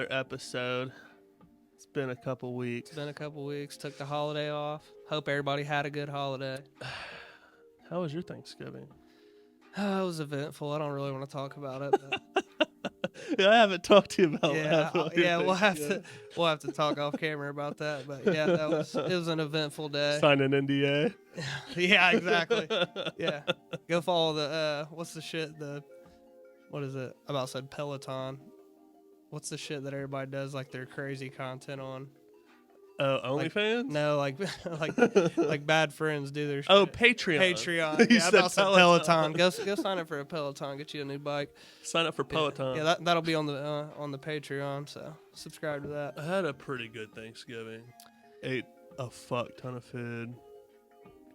another episode. It's been a couple weeks. Took the holiday off. Hope everybody had a good holiday. How was your Thanksgiving? It was eventful. I don't really want to talk about it. But Yeah, I haven't talked to you about we'll have to talk off camera about that. But yeah, it was an eventful day. Sign an NDA. Yeah, exactly. Yeah, go follow the what is it? I about said Peloton. What's the shit that everybody does like their crazy content on? OnlyFans? No, like bad friends do their shit. Oh, Patreon. Patreon. Yeah, I about said Peloton. Go sign up for a Peloton. Get you a new bike. Sign up for Peloton. Yeah, that'll be on the Patreon. So subscribe to that. I had a pretty good Thanksgiving. Ate a fuck ton of food.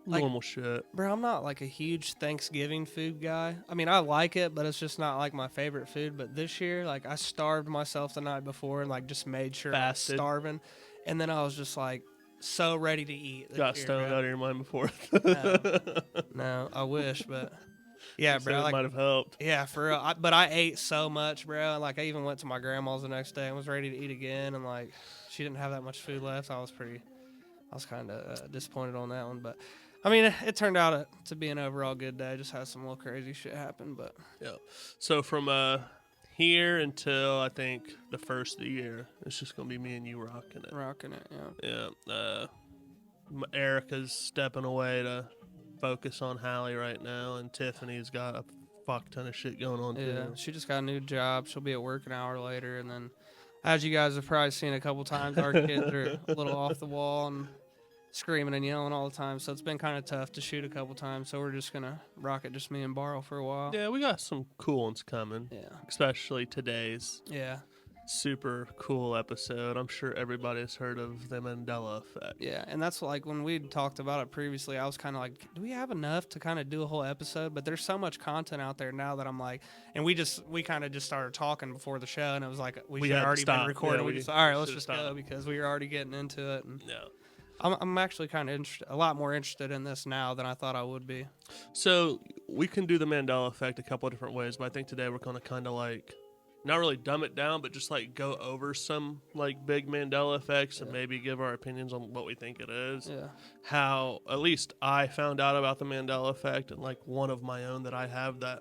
Normal shit. Bro, I'm not like a huge Thanksgiving food guy. I mean, I like it, but it's just not like my favorite food. But this year, like, I starved myself the night before and like just made sure Fasted. I was starving. And then I was just like so ready to eat. Got stoned out of your mind before. No, I wish, but yeah, bro. It might have helped. Yeah, for real. But I ate so much, bro. Like, I even went to my grandma's the next day and was ready to eat again. And like, she didn't have that much food left. I was kind of disappointed on that one, but. I mean, it turned out to be an overall good day. Just had some little crazy shit happen, but yeah. So from here until I think the first of the year, it's just gonna be me and you rocking it. Yeah. Yeah. Erica's stepping away to focus on Hallie right now, and Tiffany's got a fuck ton of shit going on too. Yeah, she just got a new job. She'll be at work an hour later, and then, as you guys have probably seen a couple times, our kids are a little off the wall and screaming and yelling all the time, so it's been kind of tough to shoot a couple times, so we're just gonna rock it, just me and Barrow for a while. Yeah, we got some cool ones coming. Yeah, especially today's super cool episode. I'm sure everybody's heard of the Mandela Effect. Yeah, and that's like when we talked about it previously, I was kind of like, do we have enough to kind of do a whole episode? But there's so much content out there now that I'm like, and we kind of just started talking before the show, and it was like we should already been recording. Yeah, all right, let's just go, because we were already getting into it. And yeah. I'm actually kind of a lot more interested in this now than I thought I would be. So we can do the Mandela Effect a couple of different ways, but I think today we're going to kind of like, not really dumb it down, but just like go over some like big Mandela effects and maybe give our opinions on what we think it is. Yeah. How, at least I found out about the Mandela Effect, and like one of my own that I have that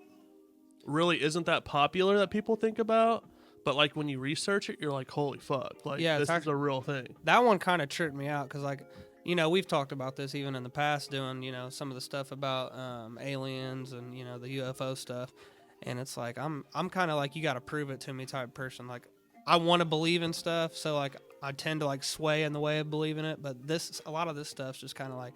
really isn't that popular that people think about. But, like, when you research it, you're like, holy fuck. Like, this is a real thing. That one kind of tripped me out because, like, you know, we've talked about this even in the past doing, you know, some of the stuff about aliens and, you know, the UFO stuff. And it's like, I'm kind of like, you got to prove it to me type person. Like, I want to believe in stuff. So, like, I tend to, like, sway in the way of believing it. But a lot of this stuff's just kind of like,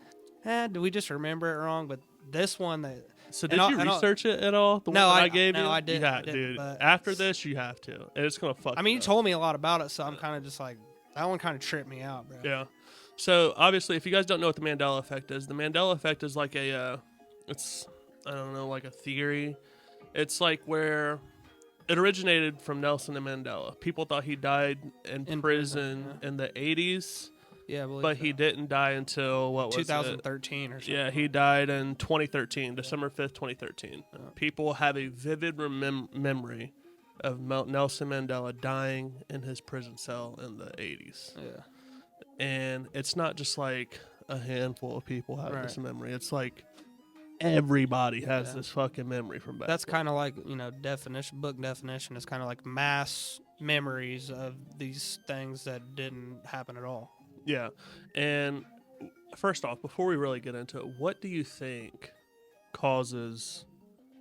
do we just remember it wrong? But this one that... So did you research it at all? The one that I gave you? No, I didn't. You have, dude. After this, you have to. And it's going to fuck you told me a lot about it, so I'm kind of just like, that one kind of tripped me out, bro. Yeah. So, obviously, if you guys don't know what the Mandela Effect is, the Mandela Effect is like like a theory. It's like where it originated from Nelson Mandela. People thought he died in prison in the 80s. Yeah, but he didn't die until, what was 2013 or something. Yeah, he died in 2013, December 5th, 2013. Yeah. People have a vivid memory of Nelson Mandela dying in his prison cell in the 80s. Yeah. And it's not just like a handful of people have this memory. It's like everybody has this fucking memory from back That's kind of like, you know, book definition is kind of like mass memories of these things that didn't happen at all. Yeah, and first off, before we really get into it, what do you think causes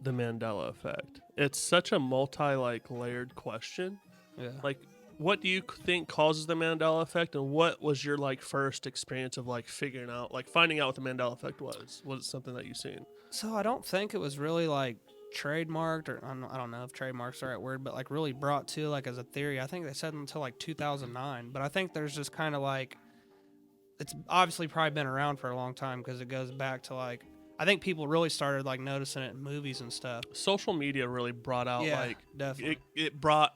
the Mandela Effect? It's such a layered question. Yeah. Like, what do you think causes the Mandela Effect, and what was your like first experience of like finding out what the Mandela Effect was? Was it something that you've seen? So I don't think it was really like trademarked, or I don't know if trademark's the right word, but like really brought to like as a theory. I think they said until like 2009, but I think there's just kind of like, it's obviously probably been around for a long time because it goes back to like, I think people really started like noticing it in movies and stuff. Social media really brought out definitely. It brought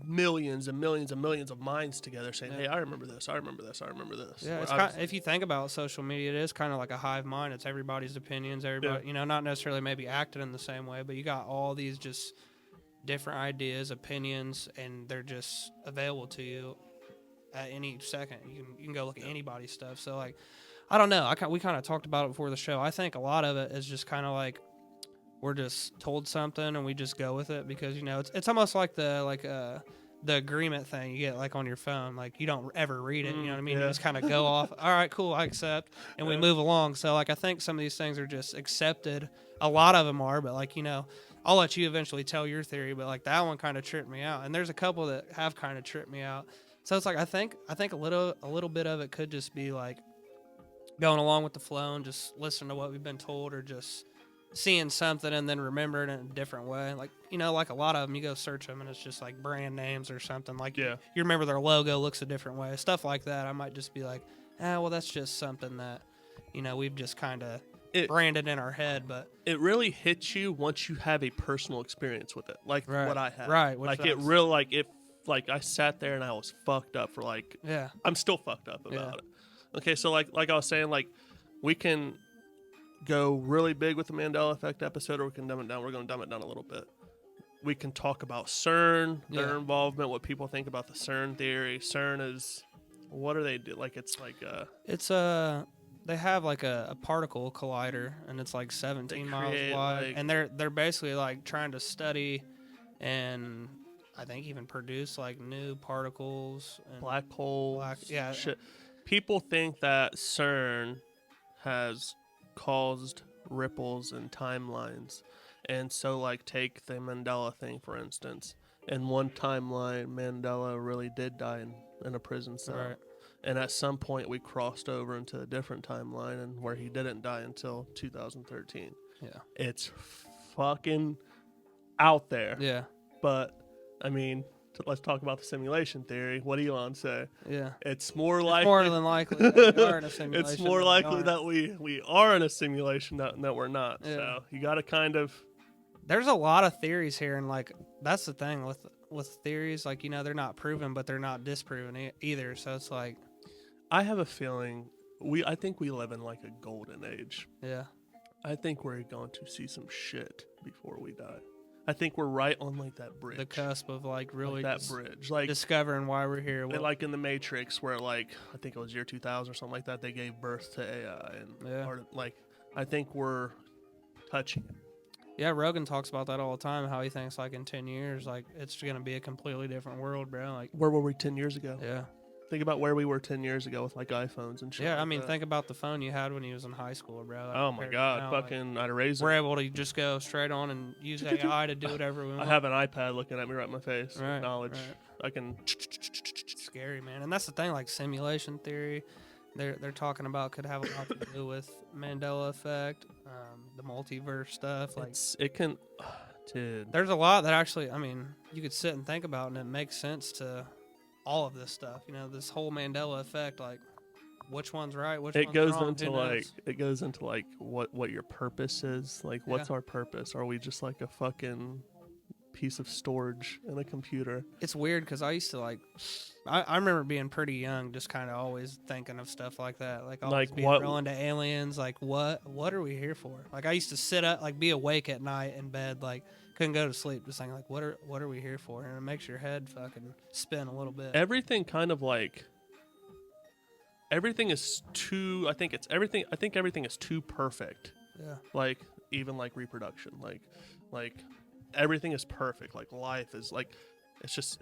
millions and millions and millions of minds together saying, hey, I remember this, I remember this, I remember this. Yeah, it's if you think about social media, it is kind of like a hive mind. It's everybody's opinions, you know, not necessarily maybe acting in the same way, but you got all these just different ideas, opinions, and they're just available to you at any second. You can go look at anybody's stuff. So like, I don't know. We kind of talked about it before the show. I think a lot of it is just kind of like we're just told something and we just go with it because it's almost like the agreement thing you get like on your phone. Like you don't ever read it. You know what I mean? You just kind of go off. All right, cool. I accept, and we move along. So like I think some of these things are just accepted. A lot of them are, but like I'll let you eventually tell your theory. But like that one kind of tripped me out, and there's a couple that have kind of tripped me out. So it's like I think a little bit of it could just be like going along with the flow and just listening to what we've been told, or just seeing something and then remembering it in a different way. Like like a lot of them, you go search them and it's just like brand names or something. Like you remember their logo looks a different way, stuff like that. I might just be like, well, that's just something that we've just kind of branded in our head. But it really hits you once you have a personal experience with it, like what I had. Right. Like it really like I sat there and I was fucked up for like I'm still fucked up about it. Okay, so like I was saying, like we can go really big with the Mandela Effect episode, or we can dumb it down. We're going to dumb it down a little bit. We can talk about CERN, their involvement, what people think about the CERN theory. CERN is, what do they do? Like it's they have like a particle collider, and it's like 17 miles wide, and they're basically like trying to study and I think even produce like new particles and black holes. Shit. People think that CERN has caused ripples in timelines, and so like take the Mandela thing for instance. In one timeline, Mandela really did die in a prison cell, right. And at some point we crossed over into a different timeline, and where he didn't die until 2013. It's fucking out there. But I mean, let's talk about the simulation theory. What do Elon say? It's more likely. More than likely that we are in a simulation. It's more likely that we are in a simulation that we're not. So you got to kind of. There's a lot of theories here, and like that's the thing with theories. Like they're not proven, but they're not disproven either. So it's like, I have a feeling I think we live in like a golden age. I think we're going to see some shit before we die. I think we're right on like that bridge. The cusp of like really like that bridge. Like discovering why we're here. Like in the Matrix, where like I think it was year 2000 or something like that, they gave birth to AI, and like I think we're touching it. Yeah, Rogan talks about that all the time, how he thinks like in 10 years, like it's gonna be a completely different world, bro. Like where were we 10 years ago? Think about where we were 10 years ago with like iPhones and shit. I mean, think about the phone you had when you was in high school, bro. Like, oh my God, now, fucking like, I'd erase it. We're able to just go straight on and use AI to do whatever we want. I have an iPad looking at me right in my face. Right, knowledge. Right. I can. It's scary, man. And that's the thing, like simulation theory, they're talking about could have a lot to do with Mandela Effect, the multiverse stuff. Like it can, dude. There's a lot that actually, I mean, you could sit and think about, and it makes sense to all of this stuff. This whole Mandela Effect, like which one's right, which one's wrong. It goes into like what your purpose is. Like what's our purpose? Are we just like a fucking piece of storage in a computer? It's weird because I used to like I remember being pretty young, just kind of always thinking of stuff like that, like always being real into aliens. Like what are we here for? Like I used to sit up, like be awake at night in bed, like couldn't go to sleep, just thinking like what are we here for? And it makes your head fucking spin a little bit. Everything kind of like everything is too. I think everything is too perfect. Like even like reproduction, like everything is perfect. Like life is like it's just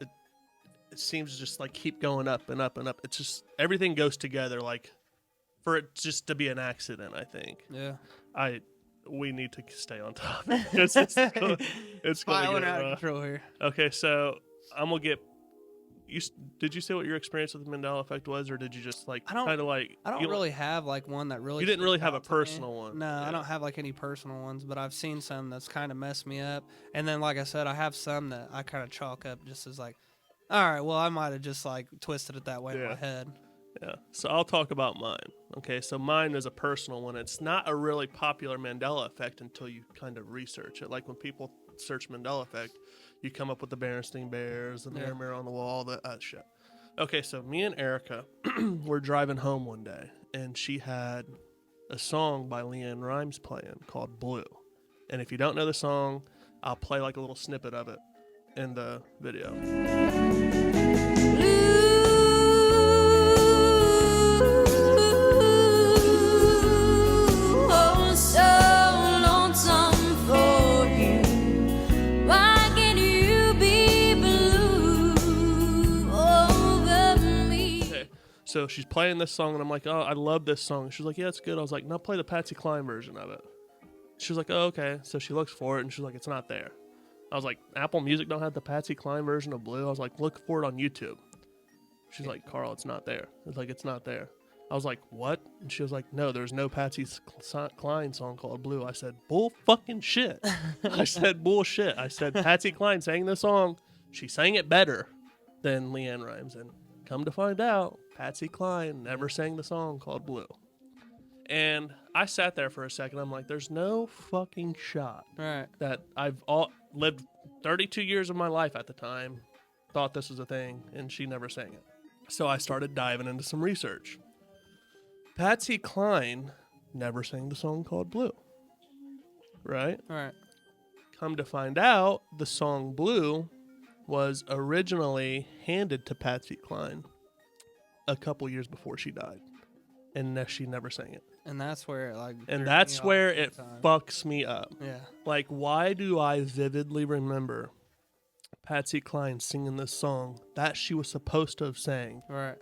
it seems to just like keep going up and up and up. It's just everything goes together like for it just to be an accident. I think. We need to stay on top. It's going to get out of control here. Okay, so I'm gonna get. Did you say what your experience with the Mandela Effect was, or did you just like kind of like? I don't really have like one that really. You didn't really have a personal one. No, I don't have like any personal ones, but I've seen some that's kind of messed me up. And then, like I said, I have some that I kind of chalk up just as like, all right, well, I might have just like twisted it that way in my head. Yeah, so I'll talk about mine. Okay, so mine is a personal one. It's not a really popular Mandela Effect until you kind of research it. Like when people search Mandela Effect, you come up with the Berenstain Bears, the mirror on the wall, that shit. Okay, so me and Erica were driving home one day, and she had a song by Leanne Rimes playing called Blue. And if you don't know the song, I'll play like a little snippet of it. in the video. So she's playing this song, and I'm like, oh, I love this song. She's like, yeah, it's good. I was like, no, play the Patsy Cline version of it. She was like, oh, okay. So she looks for it, and she's like, it's not there. I was like, Apple Music don't have the Patsy Cline version of Blue? I was like, look for it on YouTube. She's like, Carl, it's not there. I was like, it's not there. I was like, what? And she was like, no, there's no Patsy Cline song called Blue. I said, bull fucking shit. I said, bullshit. I said, Patsy Cline sang this song. She sang it better than LeAnn Rimes. And come to find out, Patsy Cline never sang the song called Blue. And I sat there for a second. I'm like, there's no fucking shot that I've lived 32 years of my life at the time, thought this was a thing, and she never sang it. So I started diving into some research. Patsy Cline never sang the song called Blue. Right? Right. Come to find out, the song Blue was originally handed to Patsy Cline a couple years before she died, and she never sang it. And that's where it fucks me up. Yeah. Like, why do I vividly remember Patsy Cline singing this song that she was supposed to have sang, right?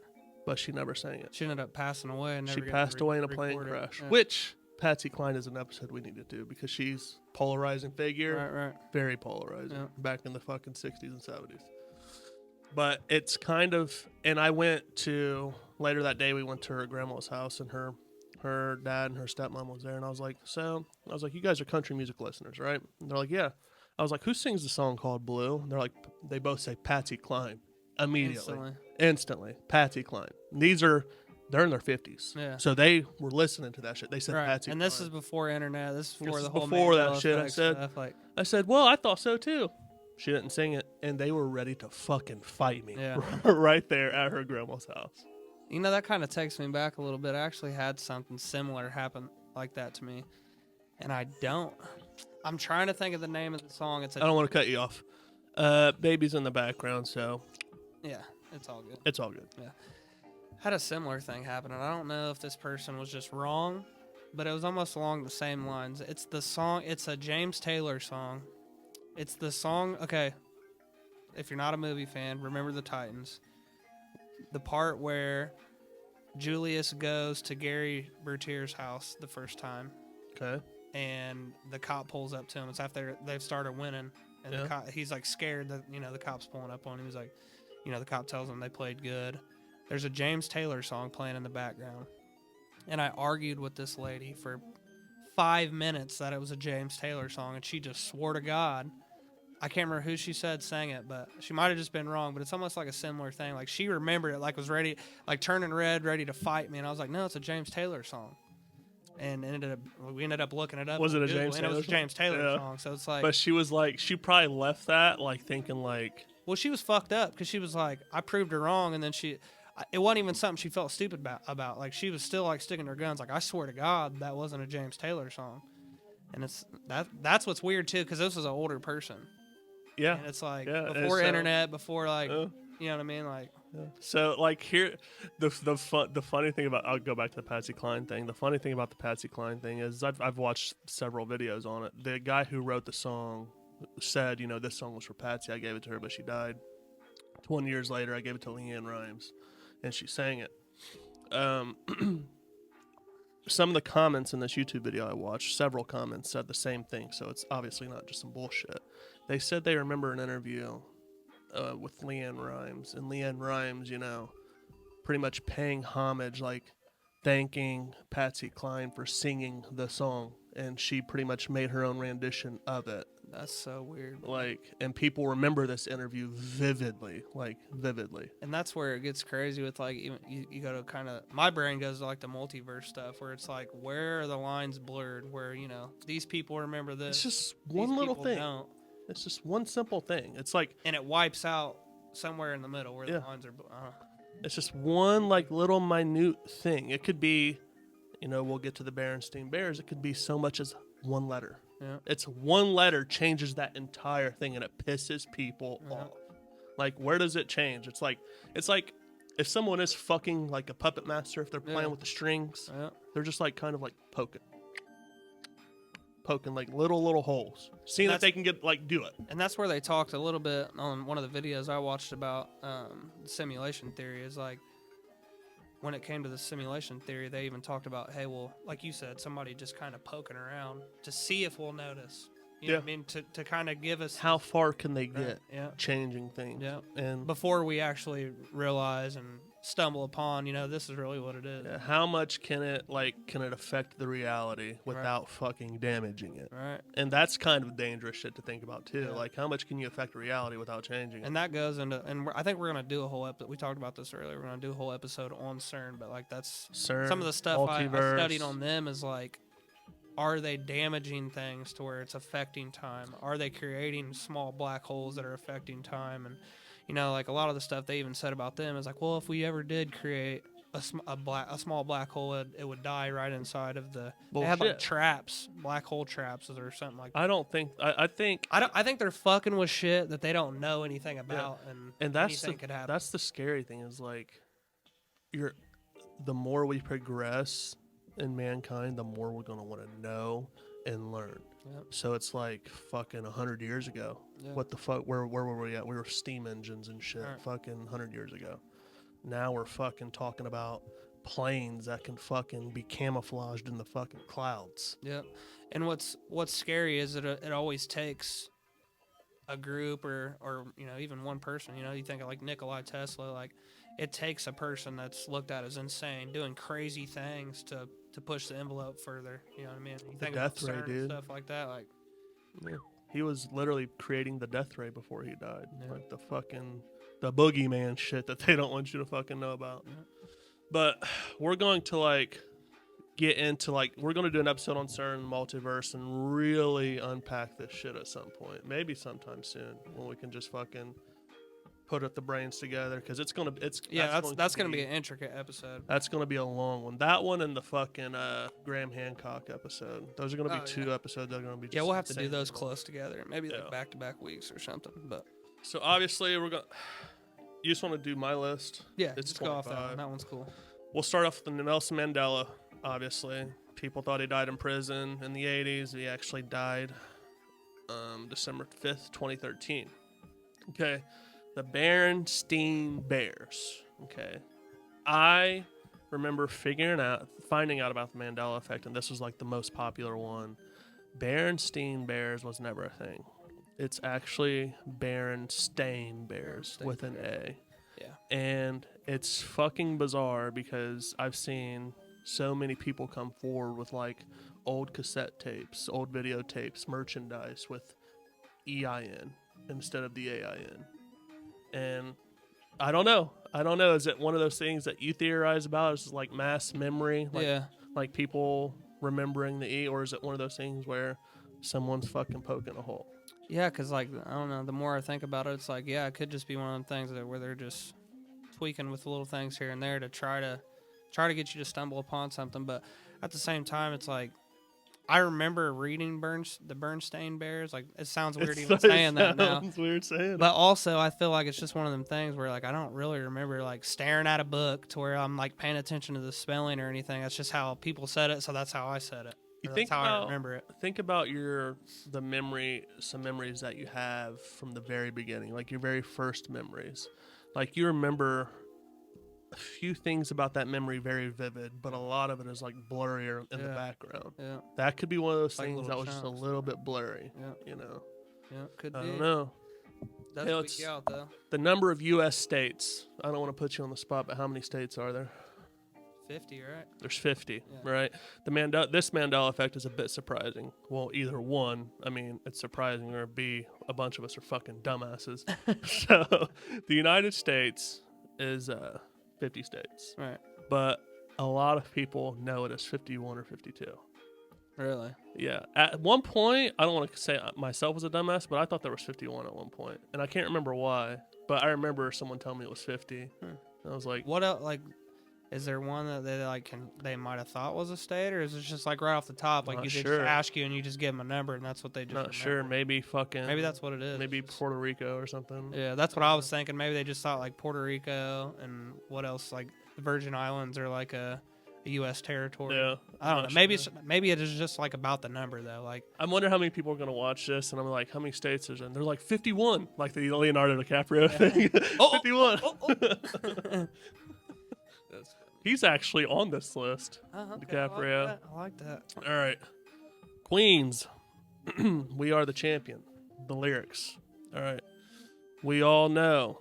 But she never sang it. She ended up passing away. And she passed away in a plane crash, which Patsy Cline is an episode we need to do because she's polarizing figure, right? Very polarizing. Back in the fucking 60s and 70s. But it's kind of, and I went to, later that day we went to her grandma's house, and her dad and her stepmom was there, and I was like, you guys are country music listeners, right? And they're like, yeah. I was like, who sings the song called Blue? And they're like, they both say Patsy Cline immediately. Instantly. Patsy Cline. They're in their 50s. Yeah. So they were listening to that shit. They said Patsy Cline. And this is before internet. This is before the whole before Mandela that shit. Effect I said, well, I thought so too. She didn't sing it, and they were ready to fucking fight me right there at her grandma's house. You know, that kind of takes me back a little bit. I actually had something similar happen like that to me, and I'm trying to think of the name of the song. I don't want to cut you off. Baby's in the background, so yeah, it's all good. It's all good. Yeah, had a similar thing happen, and I don't know if this person was just wrong, but it was almost along the same lines. It's the song. It's a James Taylor song. It's the song. Okay, if you're not a movie fan, remember the Titans. The part where Julius goes to Gary Bertier's house the first time. Okay. And the cop pulls up to him. It's after they've started winning. And the cop, he's like scared that, the cop's pulling up on him. He's like, the cop tells him they played good. There's a James Taylor song playing in the background. And I argued with this lady for 5 minutes that it was a James Taylor song. And she just swore to God. I can't remember who she said sang it, but she might have just been wrong. But it's almost like a similar thing. Like, she remembered it, like was ready, like turning red, ready to fight me. And I was like, no, it's a James Taylor song. And we ended up looking it up. Was it a James Taylor? And it was a James Taylor song. So it's like. But she was like, she probably left that like thinking like. Well, she was fucked up because she was like, I proved her wrong, and then it wasn't even something she felt stupid about. Like, she was still like sticking to her guns. Like, I swear to God, that wasn't a James Taylor song. And that's what's weird too, because this was an older person. Yeah. And it's like before internet, before like, you know what I mean? Like, so like here, the funny thing about, I'll go back to the Patsy Cline thing. The funny thing about the Patsy Cline thing is I've watched several videos on it. The guy who wrote the song said, this song was for Patsy. I gave it to her, but she died. 20 years later, I gave it to LeAnn Rimes, and she sang it. Some of the comments in this YouTube video I watched, several comments said the same thing. So it's obviously not just some bullshit. They said they remember an interview with LeAnn Rimes, and LeAnn Rimes, pretty much paying homage, like thanking Patsy Cline for singing the song, and she pretty much made her own rendition of it. That's so weird. Like, and people remember this interview vividly. And that's where it gets crazy with like, even you go to kind of, my brain goes to like the multiverse stuff where it's like, where are the lines blurred? Where these people remember this. It's just one little thing. Don't. It's just one simple thing. It's like, and it wipes out somewhere in the middle where the lines are. It's just one like little minute thing. It could be, we'll get to the Berenstain Bears. It could be so much as one letter. Yeah. It's one letter changes that entire thing, and it pisses people off. Like, where does it change? It's like if someone is fucking like a puppet master, if they're playing with the strings, they're just like kind of like poking like little holes, seeing that they can get like do it. And that's where they talked a little bit on one of the videos I watched about simulation theory. Is like, when it came to the simulation theory, they even talked about, hey, well, like you said, somebody just kind of poking around to see if we'll notice. You know what I mean? To kind of give us... How far can they get changing things? Yeah. And before we actually realize and stumble upon, this is really what it is. Yeah, how much can it affect the reality without fucking damaging it? Right. And that's kind of dangerous shit to think about too. Yeah. Like, how much can you affect reality without changing it? And that goes into, and I think we're gonna do a whole episode. We talked about this earlier. We're gonna do a whole episode on CERN, but like that's CERN, some of the stuff I studied on them is like, are they damaging things to where it's affecting time? Are they creating small black holes that are affecting time? And like a lot of the stuff they even said about them is like, well, if we ever did create a small black hole, it would die right inside of the. Bullshit. They had like traps, black hole traps, or something like that. I don't think. I think they're fucking with shit that they don't know anything about, and that's anything could happen. That's the scary thing is like, the more we progress in mankind, the more we're gonna want to know and learn. Yep. So it's like fucking 100 years ago. Yep. What the fuck? Where were we at? We were steam engines and shit. Right. Fucking 100 years ago. Now we're fucking talking about planes that can fucking be camouflaged in the fucking clouds. Yep. And what's scary is that it always takes a group or even one person. You think of like Nikola Tesla. Like, it takes a person that's looked at as insane doing crazy things to push the envelope further. You know what I mean? You think death ray, dude. Stuff like that. Like, he was literally creating the death ray before he died. Yeah. Like the boogeyman shit that they don't want you to fucking know about. Yeah. But we're going to get into we're going to do an episode on CERN and multiverse and really unpack this shit at some point. Maybe sometime soon when we can just fucking put up the brains together, because that's gonna be an intricate episode. That's gonna be a long one. That one and the fucking Graham Hancock episode. Those are gonna be two episodes that are gonna be just we'll have to do those close together, maybe like back-to-back weeks or something. But so obviously we're gonna. You just want to do my list? Yeah, it's just 25. Go off that one. That one's cool. We'll start off with the Nelson Mandela. Obviously, people thought he died in prison in the 80s. He actually died December 5th, 2013. Okay. The Berenstain Bears. Okay. I remember finding out about the Mandela Effect, and this was like the most popular one. Berenstain Bears was never a thing. It's actually Berenstain Bears with an A. Yeah. And it's fucking bizarre because I've seen so many people come forward with like old cassette tapes, old videotapes, merchandise with EIN instead of the AIN. And I don't know. Is it one of those things that you theorize about? Is it like mass memory? Like people remembering the E? Or is it one of those things where someone's fucking poking a hole? Yeah, because I don't know. The more I think about it, it's like, it could just be one of them things where they're just tweaking with little things here and there to try to get you to stumble upon something. But at the same time, it's like, I remember reading the Berenstain Bears. Like, it sounds weird even saying that now. It sounds weird saying it. But also, I feel like it's just one of them things where, like, I don't really remember, like, staring at a book to where I'm, like, paying attention to the spelling or anything. That's just how people said it, so that's how I said it. That's how I remember it. Think about some memories that you have from the very beginning, like your very first memories. Like, you remember a few things about that memory very vivid, but a lot of it is like blurrier in the background. Yeah, that could be one of those things that was just a little bit blurry. Yeah, could be. I don't know. That's freak out though. The number of U.S. states. I don't want to put you on the spot, but how many states are there? 50, right? There's 50, right? This Mandela Effect is a bit surprising. Well, either one, it's surprising, or B, a bunch of us are fucking dumbasses. So, the United States is 50 states. Right. But a lot of people know it as 51 or 52. Really? Yeah. At one point, I don't want to say myself was a dumbass, but I thought there was 51 at one point. And I can't remember why, but I remember someone telling me it was 50. And I was like... What else, like... Is there one that they might have thought was a state, or is it just like right off the top, like Not they sure. just ask you and you just give them a number and that's what they just Not sure. Maybe that's what it is. Maybe Puerto Rico or something. Yeah, that's what I was thinking. Maybe they just thought like Puerto Rico and what else, like the Virgin Islands are like a U.S. territory. Yeah, I don't know. Maybe it is just like about the number though. Like I wonder how many people are gonna watch this, and I'm like, how many states is it? And they're like 51, like the Leonardo DiCaprio thing. 51. He's actually on this list. Okay, DiCaprio. I like that. All right, Queens. We are the champion. The lyrics. All right. We all know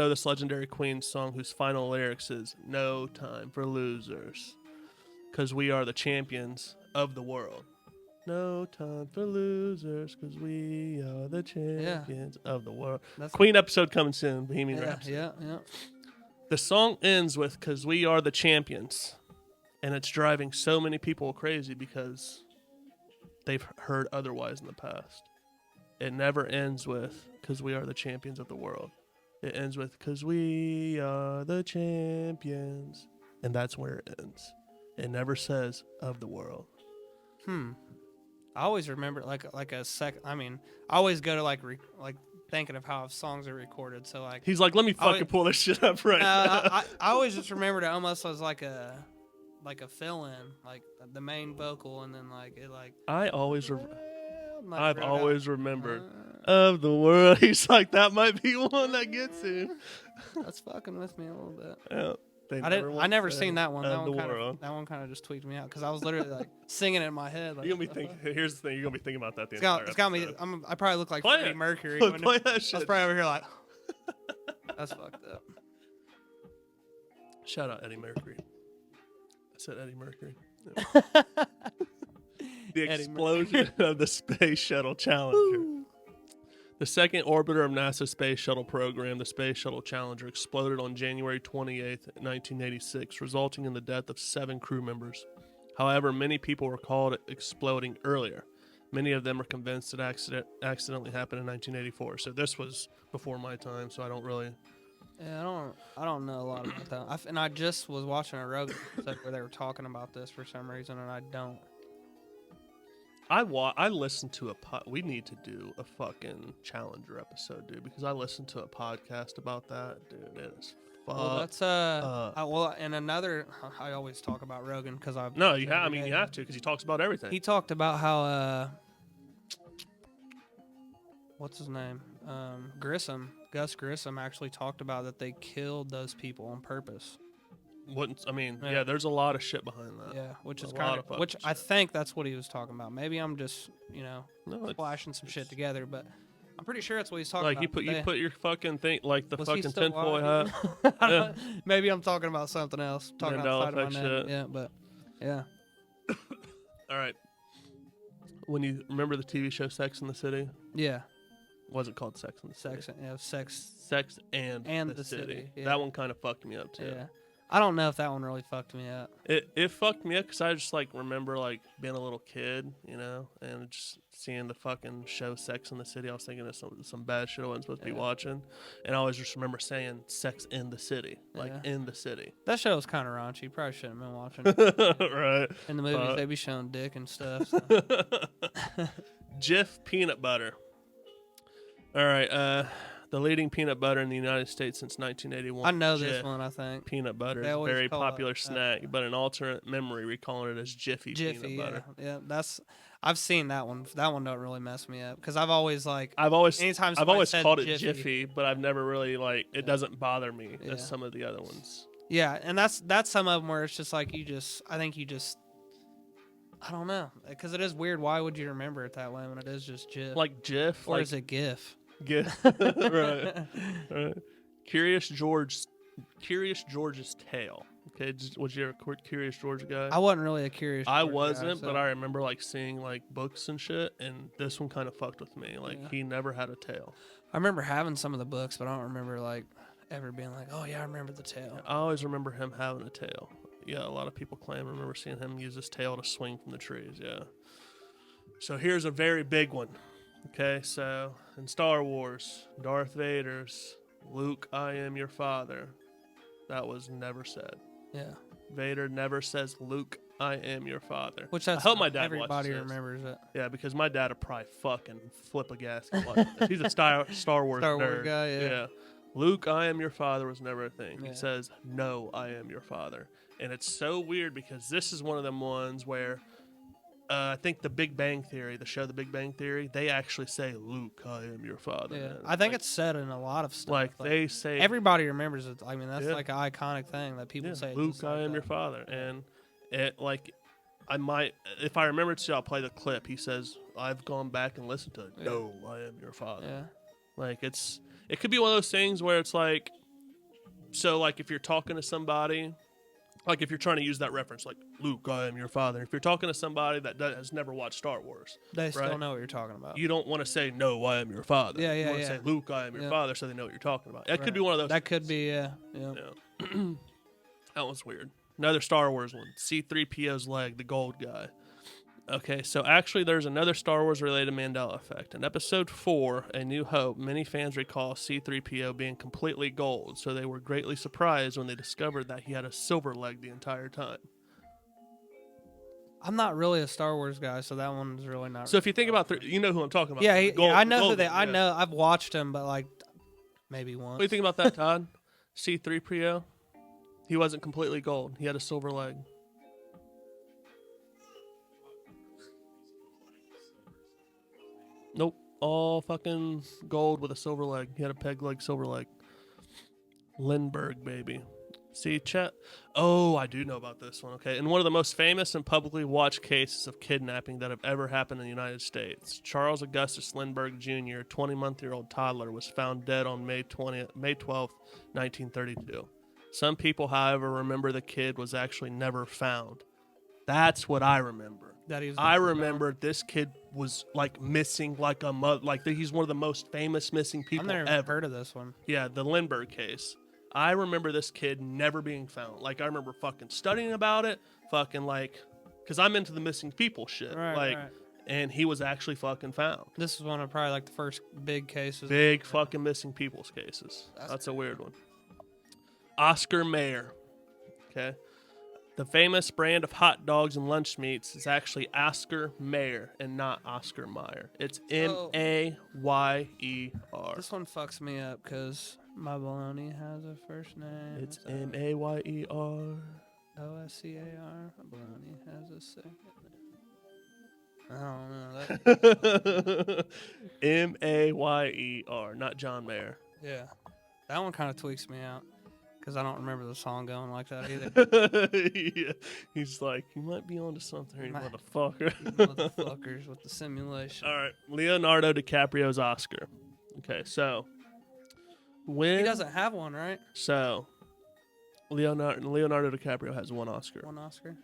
this legendary Queens song whose final lyrics is "No time for losers," because we are the champions of the world. No time for losers, because we are the champions of the world. Queen episode coming soon. Bohemian Rhapsody. Yeah. The song ends with "because we are the champions," and it's driving so many people crazy because they've heard otherwise in the past. It never ends with "because we are the champions of the world." It ends with "because we are the champions," and that's where it ends. It never says "of the world." I always remember like a sec. I mean, I always go to like thinking of how songs are recorded. So like he's like, let me fucking pull this shit up right now. I always just remembered it almost as like a fill in, like the main vocal, and then like it like. I've always remembered "of the world." He's like, that might be one that gets him. That's fucking with me a little bit. Yeah. I never seen that one. That one kind of just tweaked me out because I was literally like singing it in my head. Like, you're gonna be thinking. Here's the thing. You're gonna be thinking about that. It's got me. I probably look like Freddie Mercury. Play that shit. I was probably over here like. That's fucked up. Shout out Eddie Mercury. I said Eddie Mercury. No. The explosion of the Space Shuttle Challenger. Woo. The second orbiter of NASA's Space Shuttle program, the Space Shuttle Challenger, exploded on January 28, 1986, resulting in the death of 7 crew members. However, many people recalled it exploding earlier. Many of them are convinced it accidentally happened in 1984. So this was before my time, so I don't really... Yeah, I don't know a lot about that. And I just was watching a Rogan episode where they were talking about this for some reason, and I don't. I listened to we need to do a fucking Challenger episode, dude, because I listened to a podcast about that, dude. It is fucked. Well, that's and another. I always talk about Rogan because I've. No, you have. I mean, you have to because he talks about everything. He talked about how what's his name? Gus Grissom actually talked about that they killed those people on purpose. There's a lot of shit behind that. Yeah, which is kind of which I think that's what he was talking about. Maybe I'm just splashing some shit together, but I'm pretty sure that's what he's talking about. Like you put your fucking thing like the fucking tinfoil hat. Yeah. Maybe I'm talking about something else. Talking Mandela outside of my name. Shit. Yeah, but yeah. All right. When you remember the TV show Sex and the City? Yeah. Was it called Sex and the City? Sex and the City. Yeah. That one kind of fucked me up too. Yeah. I don't know if that one really fucked me up. It fucked me up because I just like remember like being a little kid, and just seeing the fucking show Sex in the City. I was thinking of some bad shit I wasn't supposed to be watching, and I always just remember saying Sex in the City, in the city. That show was kind of raunchy. You probably shouldn't have been watching it. Right. In the movies, they be showing dick and stuff. So. Jif peanut butter. All right. The leading peanut butter in the United States since 1981. I know this one, I think. Peanut butter is a very popular snack, but an alternate memory recalling it as Jiffy peanut butter. Yeah, I've seen that one. That one don't really mess me up because I've always called it Jiffy, but I've never really it doesn't bother me as some of the other ones. Yeah, and that's some of them where it's just like I I don't know, because it is weird. Why would you remember it that way when it is just Jif? Like Jif, or is it GIF? GIF, right. Curious George's Tale. Okay, was you a Curious George guy? I wasn't really a Curious George I wasn't, but I remember seeing books and shit, and this one kind of fucked with me. He never had a tail. I remember having some of the books, but I don't remember ever being like, oh yeah, I remember the tail. I always remember him having a tail. Yeah, a lot of people claim I remember seeing him use his tail to swing from the trees. Yeah. So here's a very big one. Okay, so in Star Wars, Darth Vader's Luke, I am your father. That was never said. Yeah. Vader never says, "Luke, I am your father." Which I hope my dad everybody watches remembers it. Yeah, because my dad would probably fucking flip a gasket. He's a Star Wars Star nerd. Wars guy, yeah. Luke, I am your father was never a thing. Yeah. He says, "No, I am your father," and it's so weird because this is one of them ones where I think The Big Bang Theory, the show The Big Bang Theory, they actually say, "Luke, I am your father." Yeah, I think it's said in a lot of stuff. Like they say, everybody remembers it. I mean, that's like an iconic thing that people say. Luke, I am your father, and it like I might, if I remember to, I'll play the clip. He says, "I've gone back and listened to it. No, I am your father." Yeah, like it could be one of those things where it's like, so like if you're talking to somebody. Like, if you're trying to use that reference, like, Luke, I am your father. If you're talking to somebody that has never watched Star Wars. They still know what you're talking about. You don't want to say, "No, I am your father." Yeah, You want to say, "Luke, I am your father," so they know what you're talking about. That could be one of those. That could be, yeah. That was weird. Another Star Wars one. C-3PO's leg, the gold guy. Okay, so actually there's another Star Wars-related Mandela Effect. In Episode 4, A New Hope, many fans recall C-3PO being completely gold, so they were greatly surprised when they discovered that he had a silver leg the entire time. I'm not really a Star Wars guy, so that one's really not. So if you think about, you know who I'm talking about. Yeah, I know who they. I know. I've watched him, but like maybe once. What do you think about that, Todd? C-3PO, he wasn't completely gold. He had a silver leg. Nope. All fucking gold with a silver leg. He had a peg leg, silver leg. Lindbergh, baby. See, Chet. Oh, I do know about this one. Okay. In one of the most famous and publicly watched cases of kidnapping that have ever happened in the United States, Charles Augustus Lindbergh Jr., a 20-month-old toddler, was found dead on May 12th, 1932. Some people, however, remember the kid was actually never found. That's what I remember. I remember this kid was like missing like a mother. Like he's one of the most famous missing people I've never heard of this one. Yeah, the Lindbergh case. I remember this kid never being found. Like I remember fucking studying about it, fucking like, because I'm into the missing people shit. Right. And he was actually fucking found. This is one of probably like the first big cases. Big fucking missing people's cases. That's a weird one. Oscar Mayer. Okay. The famous brand of hot dogs and lunch meats is actually Oscar Mayer and not Oscar Mayer. It's Mayer. This one fucks me up because my bologna has a first name. It's Mayer. Oscar. Bologna has a second name. I don't know. Mayer, not John Mayer. Yeah. That one kind of tweaks me out. Because I don't remember the song going like that either. Yeah. He's like, you might be onto something here, you motherfucker. Motherfuckers with the simulation. All right. Leonardo DiCaprio's Oscar. Okay, so. He doesn't have one, right? So, Leonardo DiCaprio has one Oscar. One Oscar?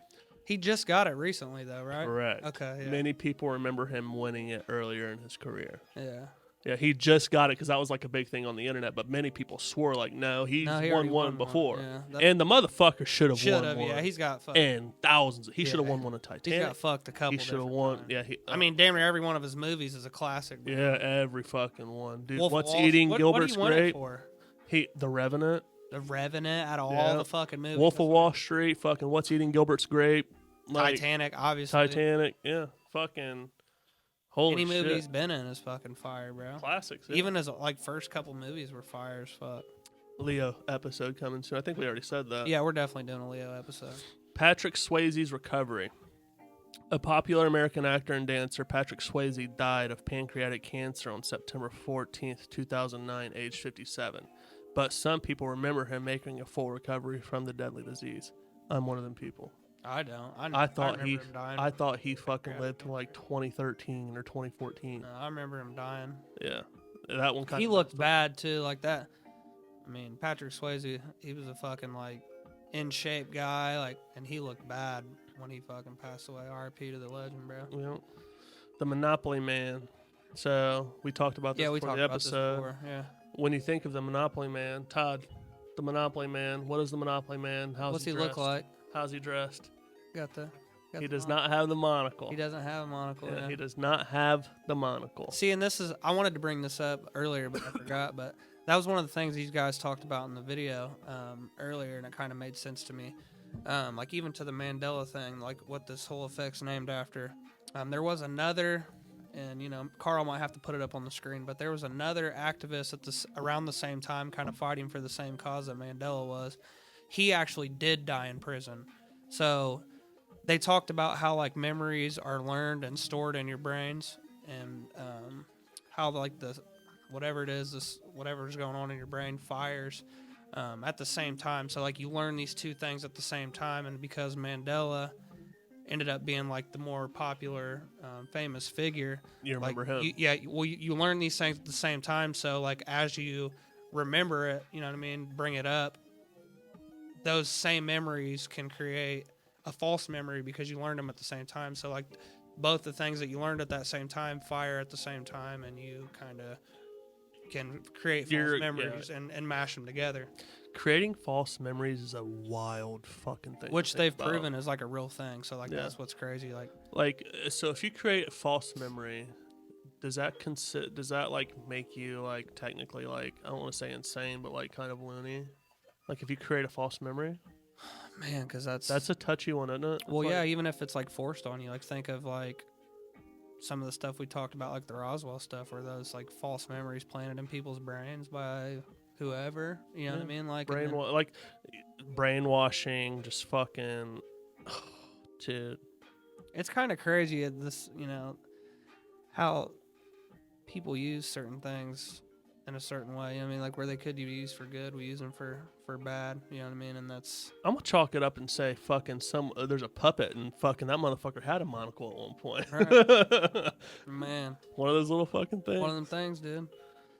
He just got it recently, though, right? Correct. Okay, yeah. Many people remember him winning it earlier in his career. Yeah. Yeah, he just got it because that was like a big thing on the internet. But many people swore like, no, he won one before. Yeah, and the motherfucker should have won one. Yeah, he's got fucked. And thousands. He should have won one of Titanic. He's got fucked a couple. He should have won. Times. Yeah, I mean, damn near every one of his movies is a classic. Bro. Yeah, every fucking one, dude. What's Eating Gilbert's what do you great. Want it for? The Revenant. The Revenant out of all the fucking movies. Wolf of Wall Street. Fucking What's Eating Gilbert's Grape. Like, Titanic, obviously. Titanic. Yeah. Fucking. Holy Any shit. movie he's been in is fucking fire, bro. Classics. Yeah. Even his like first couple movies were fire as fuck. Leo episode coming soon. I think we already said that. Yeah, we're definitely doing a Leo episode. Patrick Swayze's recovery. A popular American actor and dancer, Patrick Swayze died of pancreatic cancer on September 14th, 2009, aged 57. But some people remember him making a full recovery from the deadly disease. I'm one of them people. I don't. I thought he fucking lived to like 2013 or 2014. No, I remember him dying. Yeah, that one kind of. He looked bad too, like that. I mean, Patrick Swayze, he was a fucking like in shape guy, like, and he looked bad when he fucking passed away. R.I.P. to the legend, bro. Yeah. The Monopoly Man. So we talked about this before the episode. Yeah. When you think of the Monopoly Man, Todd, the Monopoly Man. What is the Monopoly Man? What's he look like? How's he dressed? He does not have the monocle. He doesn't have a monocle. Yeah, he does not have the monocle. See, and I wanted to bring this up earlier, but I forgot. But that was one of the things these guys talked about in the video earlier, and it kind of made sense to me. Like even to the Mandela thing, like what this whole effect's named after. There was another, and Carl might have to put it up on the screen, but there was another activist at around the same time, kind of fighting for the same cause that Mandela was. He actually did die in prison, so they talked about how like memories are learned and stored in your brains, and how like whatever it is, whatever's going on in your brain fires at the same time. So like you learn these two things at the same time, and because Mandela ended up being like the more popular, famous figure, you remember him. You learn these things at the same time. So like as you remember it, you know what I mean, bring it up, those same memories can create a false memory because you learned them at the same time. So like both the things that you learned at that same time fire at the same time, and you kind of can create false memories and mash them together. Creating false memories is a wild fucking thing. Which they've proven is like a real thing. So like that's what's crazy. Like so if you create a false memory, does that like make you like technically like, I don't want to say insane, but like kind of loony? Like if you create a false memory? Man, because that's a touchy one, isn't it? Well, yeah, even if it's like forced on you, like think of like some of the stuff we talked about, like the Roswell stuff, where those like false memories planted in people's brains by whoever, you know what I mean? Like brainwashing, just fucking, dude. It's kind of crazy at this, how people use certain things in a certain way. I mean, like where they could be used for good, we use them for bad. You know what I mean? And that's. I'm gonna chalk it up and say, fucking there's a puppet, and fucking that motherfucker had a monocle at one point. Right. Man. One of those little fucking things. One of them things, dude.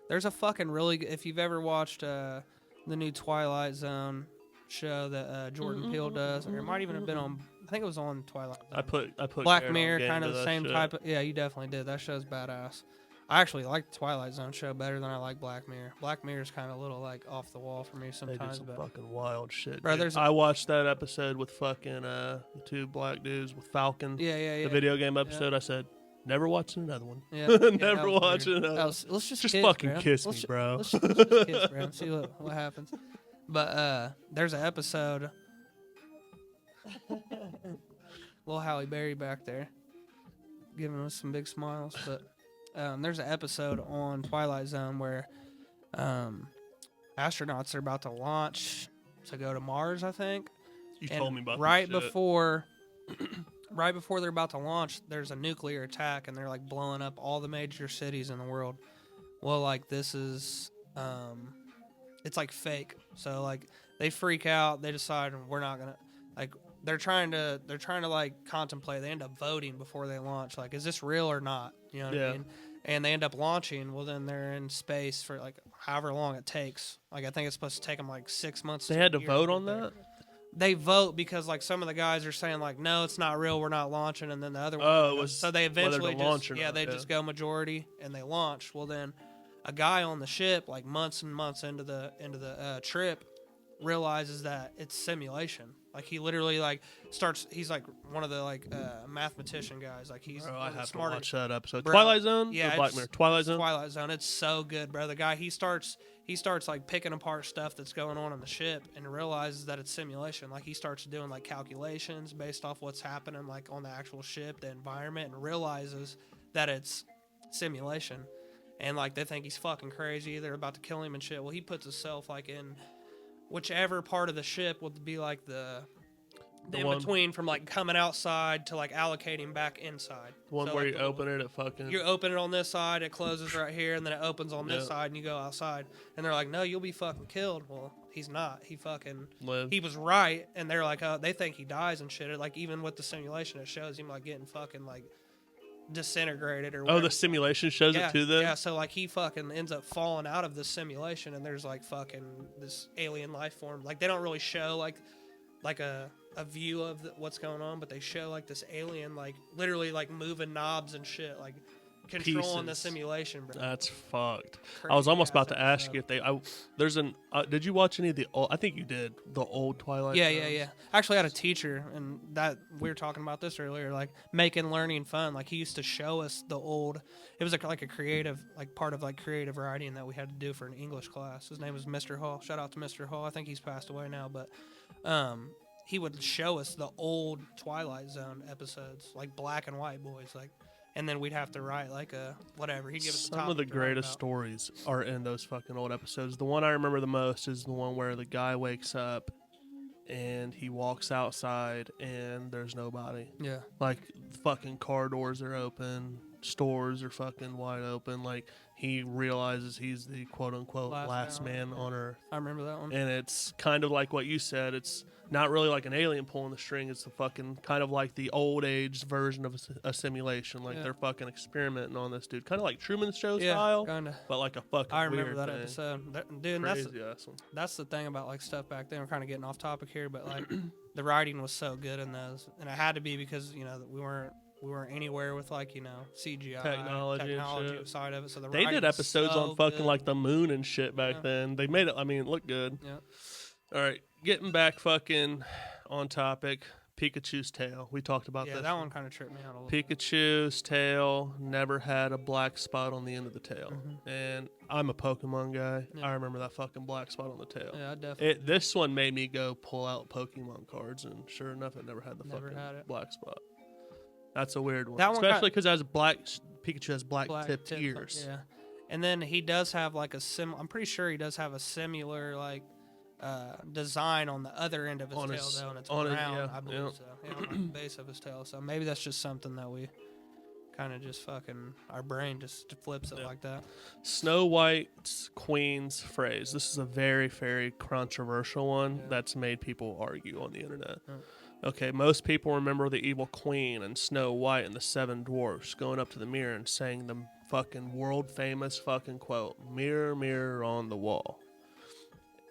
There's a fucking really good. If you've ever watched the new Twilight Zone show that Jordan Peele does, or it might even have been on. I think it was on Twilight Zone. I put Black Mirror, kind of the same type of. Yeah, you definitely did. That show's badass. I actually like the Twilight Zone show better than I like Black Mirror. Black Mirror's kind of a little like off the wall for me sometimes. They do some fucking wild shit. Bro, I watched that episode with fucking the two black dudes with Falcon. Yeah. The video game episode. I said, never watching another one. Yeah, never watching another. Let's just kiss, fucking bro. Kiss me, bro. Let's just kiss, bro. And see what happens. But there's an episode. Little Halle Berry back there, giving us some big smiles, but. There's an episode on Twilight Zone where astronauts are about to launch to go to Mars, I think. You told me about right this before right before they're about to launch, there's a nuclear attack, and they're like blowing up all the major cities in the world. Well, like this is it's like fake. So like they freak out, they decide we're not gonna like they're trying to like contemplate. They end up voting before they launch. Like, is this real or not? You know what I mean? And they end up launching. Well, then they're in space for like however long it takes. Like, I think it's supposed to take them like 6 months. They had to vote on that? They vote because like some of the guys are saying like, no, it's not real. We're not launching. And then the other one. So they eventually just go majority and they launch. Well, then a guy on the ship, like months and months into the trip, realizes that it's simulation. Like he literally like starts. He's like one of the like mathematician guys. Like he's I have smarter. to watch that episode. Bro, Twilight Zone. Yeah, Black Mirror. Twilight Zone. Twilight Zone. It's so good, bro. The guy he starts like picking apart stuff that's going on the ship and realizes that it's simulation. Like he starts doing like calculations based off what's happening like on the actual ship, the environment, and realizes that it's simulation. And like they think he's fucking crazy. They're about to kill him and shit. Well, he puts himself like in whichever part of the ship would be like the in between from like coming outside to like allocating back inside. The one so, where like, you open it at fucking. You open it on this side, it closes right here, and then it opens on this side, and you go outside. And they're like, "No, you'll be fucking killed." Well, he's not. He fucking lived. He was right, and they're like, "Oh, they think he dies and shit." Like even with the simulation, it shows him like getting fucking like disintegrated or whatever. Oh, the simulation shows it to them? Yeah, so like he fucking ends up falling out of this simulation, and there's like fucking this alien life form. Like they don't really show like a view of what's going on, but they show like this alien like literally like moving knobs and shit, like controlling the simulation, bro. That's fucked. Crazy. I was almost about to ask you if they. There's an. Did you watch any of the old? I think you did. The old Twilight. Yeah. Actually, I had a teacher, and that we were talking about this earlier, like making learning fun. Like he used to show us the old. It was like a creative, like part of like creative writing that we had to do for an English class. His name was Mr. Hall. Shout out to Mr. Hall. I think he's passed away now, but he would show us the old Twilight Zone episodes, like black and white boys, like. And then we'd have to write like a whatever. He'd give us some of the greatest stories are in those fucking old episodes. The one I remember the most is the one where the guy wakes up and he walks outside and there's nobody. Yeah. Like fucking car doors are open, stores are fucking wide open. Like he realizes he's the quote unquote last man on Earth. I remember that one. And it's kind of like what you said. It's not really like an alien pulling the string. It's the fucking kind of like the old age version of a simulation. Like they're fucking experimenting on this dude, kind of like Truman Show style, kinda. But like a fucking. I remember that thing. episode, dude. That's the thing about like stuff back then. We're kind of getting off topic here, but like the writing was so good in those, and it had to be because we weren't anywhere with like CGI technology side of it. So they did episodes on fucking like the moon and shit back then. They made it. I mean, it looked good. Yeah. All right, getting back fucking on topic. Pikachu's tail. We talked about that. Yeah, that one kind of tripped me out a little. Pikachu's tail never had a black spot on the end of the tail. And I'm a Pokemon guy. Yeah. I remember that fucking black spot on the tail. Yeah, I definitely. This one made me go pull out Pokemon cards, and sure enough, it never had the fucking black spot. That's a weird one. Especially because Pikachu has black tipped ears. Yeah. And then he does have like I'm pretty sure he does have a similar like design on the other end of his tail, though, and it's round, I believe so. Yeah, on the base of his tail. So maybe that's just something that we kind of just fucking, our brain just flips it like that. Snow White's Queen's phrase. This is a very, very controversial one that's made people argue on the internet. Okay, most people remember the evil queen and Snow White and the seven dwarfs going up to the mirror and saying the fucking world famous fucking quote, "Mirror, mirror on the wall."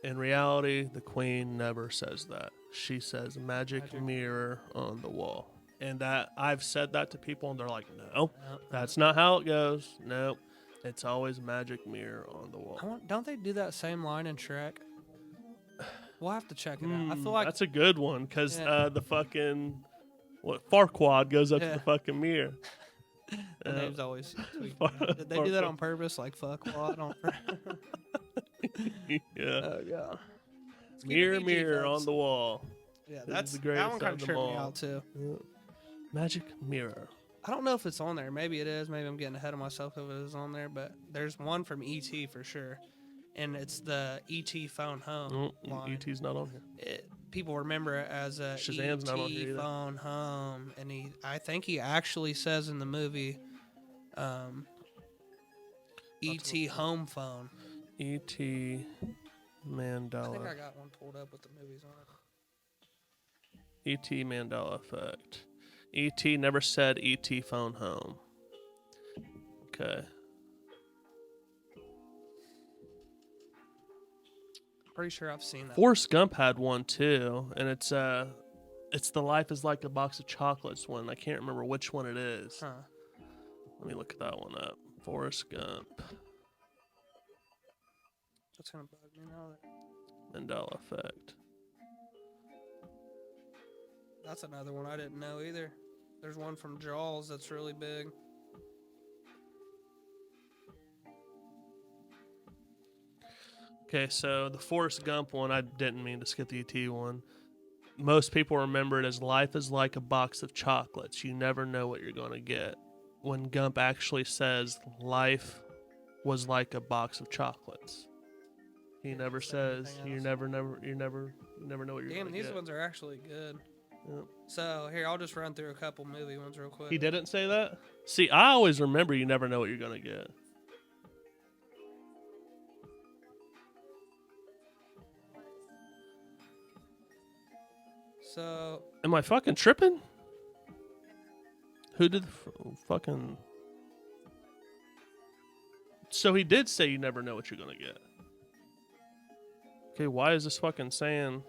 In reality, the queen never says that. She says magic mirror on the wall. And that I've said that to people and they're like, no, that's not how it goes. Nope. It's always magic mirror on the wall. Don't they do that same line in Shrek? We'll have to check it out. I feel like that's a good one because the fucking Farquaad goes up to the fucking mirror. The name's always sweet. Did they do that on purpose? Like Farquaad on purpose? Yeah. Oh god. Mirror, mirror on the wall. Yeah, that one kind of tripped me out too. Yeah. Magic mirror. I don't know if it's on there. Maybe it is. Maybe I'm getting ahead of myself if it is on there. But there's one from E.T. for sure, and it's the E.T. phone home line. E.T.'s not on here. People remember it as a Shazam's not on here phone home, and I think he actually says in the movie, E.T. home phone. E.T. Mandela. I think I got one pulled up with the movies on it. E.T. Mandela Effect. E.T. never said E.T. phone home. Okay. Pretty sure I've seen that. Forrest Gump had one too, and it's the life is like a box of chocolates one. I can't remember which one it is. Huh. Let me look that one up. Forrest Gump. That's gonna bug me now. Mandela Effect. That's another one I didn't know either. There's one from Jaws that's really big. Okay, so the Forrest Gump one, I didn't mean to skip the E.T. one. Most people remember it as life is like a box of chocolates. You never know what you're going to get. When Gump actually says life was like a box of chocolates. He never says you never know what you're going to get. Damn, these ones are actually good. Yep. So here, I'll just run through a couple movie ones real quick. He didn't say that? See, I always remember you never know what you're going to get. So... Am I fucking tripping? Who did the fucking... So he did say you never know what you're going to get. Okay, why is this fucking saying...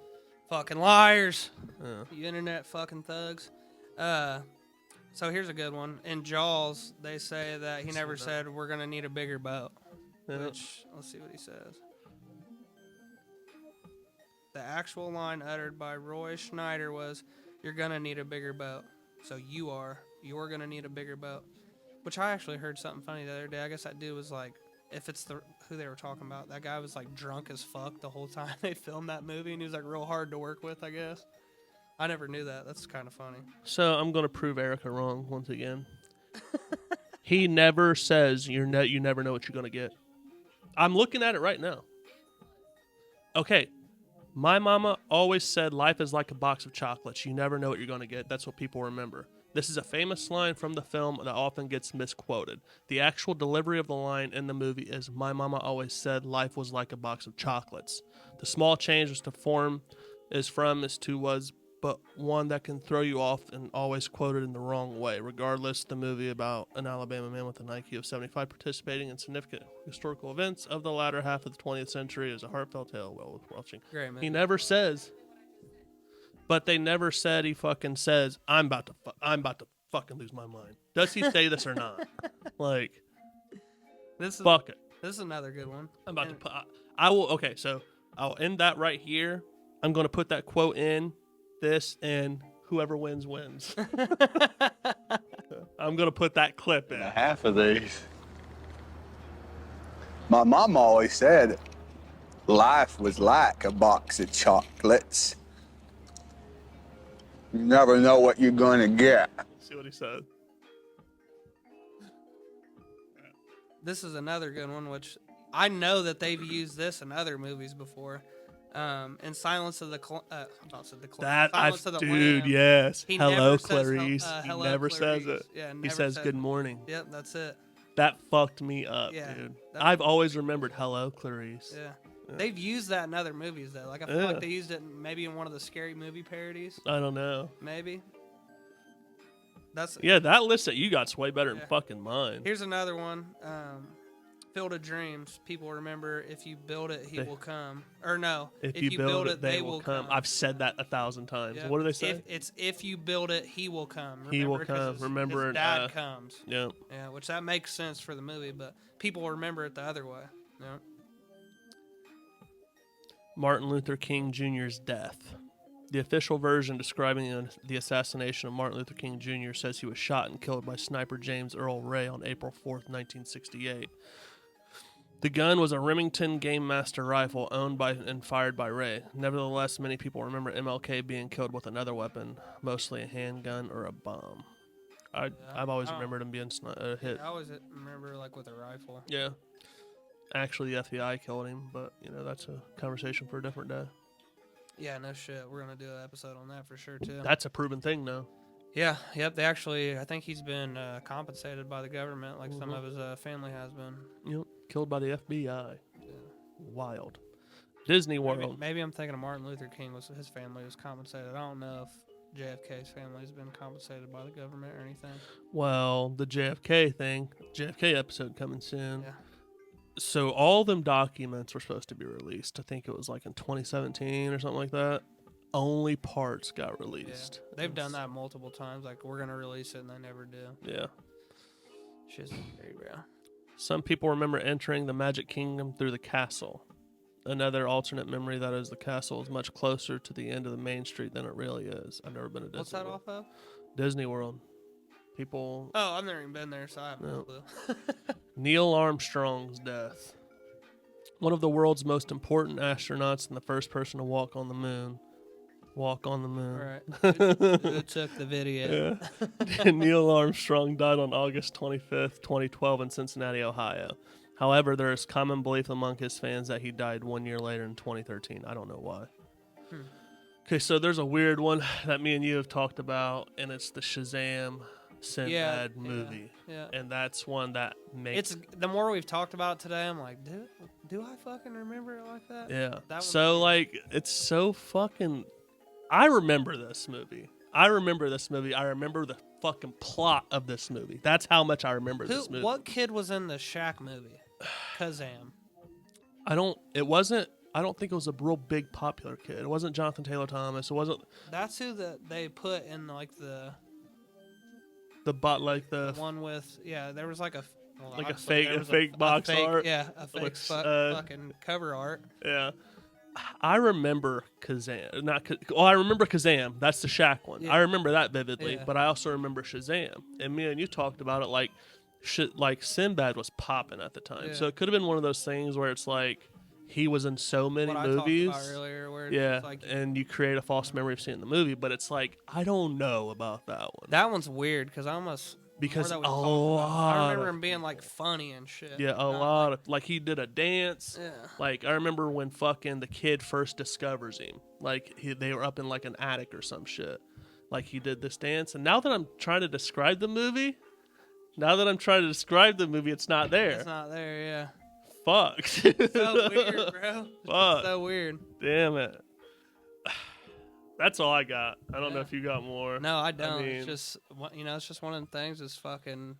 Fucking liars. Yeah. You internet fucking thugs. So here's a good one. In Jaws, they say that he never said we're gonna need a bigger boat. Which, let's see what he says. The actual line uttered by Roy Schneider was, "You're gonna need a bigger boat." So you're gonna need a bigger boat. Which I actually heard something funny the other day. I guess that dude was like, if it's who they were talking about, that guy was like drunk as fuck the whole time they filmed that movie, and he was like real hard to work with, I guess. I never knew that. That's kind of funny. So I'm going to prove Erica wrong once again. He never says you never know what you're going to get. I'm looking at it right now. Okay. My mama always said life is like a box of chocolates. You never know what you're going to get. That's what people remember. This is a famous line from the film that often gets misquoted. The actual delivery of the line in the movie is, "My mama always said life was like a box of chocolates." The small change was to form is to was, but one that can throw you off and always quoted in the wrong way. Regardless, the movie about an Alabama man with an IQ of 75 participating in significant historical events of the latter half of the 20th century is a heartfelt tale well worth watching. Great movie. He never says, but they never said he fucking says, I'm about to fucking lose my mind. Does he say this or not? Like, fuck it. This is another good one. I'm about to put, I will, okay, so I'll end that right here. I'm going to put that quote in this, and whoever wins. I'm going to put that clip in. Half of these. My mom always said life was like a box of chocolates. You never know what you're going to get. See what he said. This is another good one, which I know that they've used this in other movies before. In Silence of the Dude, yes. He hello, never Clarice. Says, he hello, never Clarice. says it. Yeah, he says good morning. Yep, that's it. That fucked me up, dude. I've always remembered hello, Clarice. Yeah. They've used that in other movies, though. Like, I feel like they used it maybe in one of the Scary Movie parodies. I don't know. Maybe. That list that you got's way better than fucking mine. Here's another one. Field of Dreams. People remember, if you build it, he will come. Or no, if you build it, they will come. I've said that 1,000 times. Yep. What do they say? If you build it, he will come. Remember, he will come. Remember his dad comes. Yeah. Yeah, which that makes sense for the movie, but people remember it the other way. Yeah. Martin Luther King Jr.'s death. The official version describing the assassination of Martin Luther King Jr. says he was shot and killed by sniper James Earl Ray on April 4th, 1968. The gun was a Remington Game Master rifle owned by and fired by Ray. Nevertheless, many people remember MLK being killed with another weapon, mostly a handgun or a bomb. I've always remembered him being hit. I always remember with a rifle. Yeah. Actually, the FBI killed him, but that's a conversation for a different day. Yeah, no shit. We're gonna do an episode on that for sure too. That's a proven thing, though. Yeah, yep. They actually, I think he's been compensated by the government, like some of his family has been. Yep, killed by the FBI. Yeah. Wild. Disney World. Maybe I'm thinking of Martin Luther King. His family was compensated. I don't know if JFK's family has been compensated by the government or anything. Well, the JFK episode coming soon. Yeah. So all them documents were supposed to be released. I think it was in 2017 or something like that. Only parts got released. Yeah. They've done that multiple times. We're going to release it, and they never do. Yeah. Shit's very real. Some people remember entering the Magic Kingdom through the castle. Another alternate memory that is the castle is much closer to the end of the main street than it really is. I've never been to Disney What's that World. off of? Disney World. People... Oh, I've never even been there, so I have no clue. Neil Armstrong's death. One of the world's most important astronauts and the first person to walk on the moon. Walk on the moon. Right. Who took the video? Yeah. Neil Armstrong died on August 25th, 2012 in Cincinnati, Ohio. However, there is common belief among his fans that he died 1 year later in 2013. I don't know why. Okay, so there's a weird one that me and you have talked about, and it's the Shazam Sinbad movie. Yeah. And that's one that makes... the more we've talked about it today, I'm like, do I fucking remember it like that? Yeah. So, it's so fucking... I remember this movie. I remember the fucking plot of this movie. That's how much I remember this movie. What kid was in the Shaq movie? Kazam. I don't think it was a real big popular kid. It wasn't Jonathan Taylor Thomas. It wasn't... That's who they put in, The bot like the one with there was like a a fake box art. Yeah, a fake Which, fucking cover art. Yeah. I remember Kazam. I remember Kazam. That's the Shaq one. Yeah. I remember that vividly, Yeah. but I also remember Shazam. And me and you talked about it like Sinbad was popping at the time. Yeah. So it could have been one of those things where it's like he was in so many what movies. I talked about earlier, where it's like, and you create a false memory of seeing the movie, but it's like I don't know about that one. That one's weird because I almost because a lot. I remember him being like funny and shit. Yeah, a lot of like he did a dance. Yeah. Like I remember when fucking the kid first discovers him. Like they were up in like an attic or some shit. Like he did this dance, and now that I'm trying to describe the movie, it's not there. It's not there. Yeah. Fuck. So weird, bro. Fuck. So weird. Damn it. That's all I got. I don't know if you got more. No, I don't. It's just it's just one of the things. Is fucking.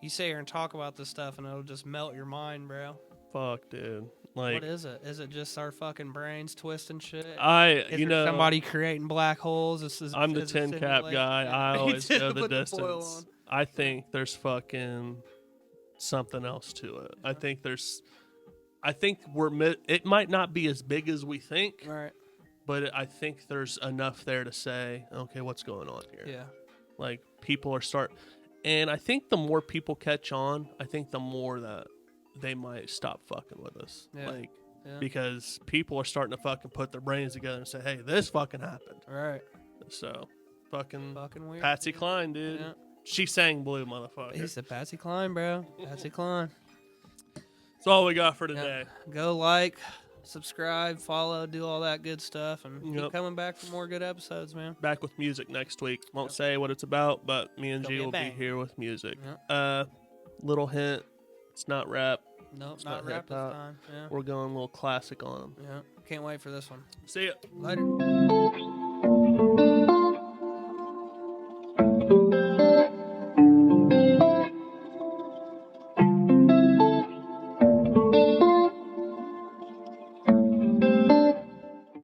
You sit here and talk about this stuff, and it'll just melt your mind, bro. Fuck, dude. Like, what is it? Is it just our fucking brains twisting shit? Is somebody creating black holes? I'm the tin cap guy. I always go the distance. I think there's fucking something else to it. I think it might not be as big as we think. Right. But I think there's enough there to say, okay, what's going on here? Yeah. Like, people are and I think the more people catch on, I think the more that they might stop fucking with us. Yeah. Like, because people are starting to fucking put their brains together and say, hey, this fucking happened. Right. So, fucking weird. Patsy Cline, dude. Yeah. She sang Blue, motherfucker. He's a Patsy Cline, bro. Patsy Cline. That's all we got for today. Go like, subscribe, follow, do all that good stuff, and keep coming back for more good episodes, man. Back with music next week. Won't say what it's about, but me and G will be here with music. Little hint, it's not rap. Nope, not rap this time. Yeah. We're going a little classic on them. Yeah, can't wait for this one. See ya. Later.